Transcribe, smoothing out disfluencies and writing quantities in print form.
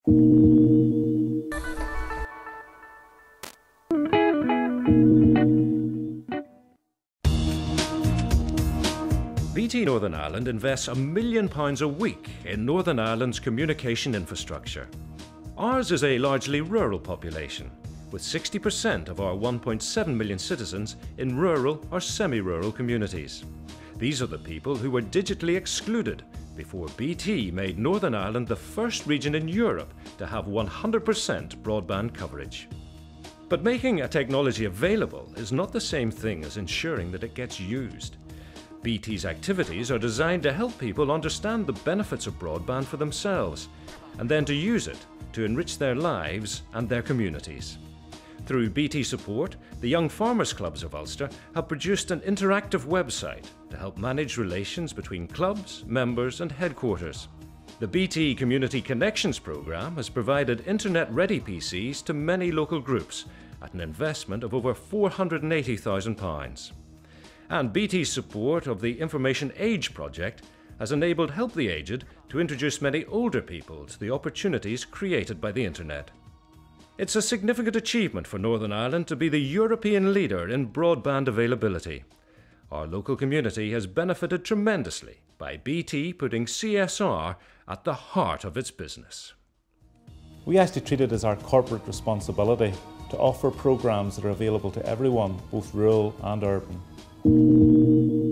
BT Northern Ireland invests £1 million a week in Northern Ireland's communication infrastructure. Ours is a largely rural population, with 60% of our 1.7 million citizens in rural or semi-rural communities. These are the people who were digitally excluded before BT made Northern Ireland the first region in Europe to have 100% broadband coverage. But making a technology available is not the same thing as ensuring that it gets used. BT's activities are designed to help people understand the benefits of broadband for themselves, and then to use it to enrich their lives and their communities. Through BT support, the Young Farmers Clubs of Ulster have produced an interactive website to help manage relations between clubs, members and headquarters. The BT Community Connections programme has provided internet-ready PCs to many local groups at an investment of over £480,000. And BT's support of the Information Age project has enabled Help the Aged to introduce many older people to the opportunities created by the internet. It's a significant achievement for Northern Ireland to be the European leader in broadband availability. Our local community has benefited tremendously by BT putting CSR at the heart of its business. We actually treat it as our corporate responsibility to offer programmes that are available to everyone, both rural and urban.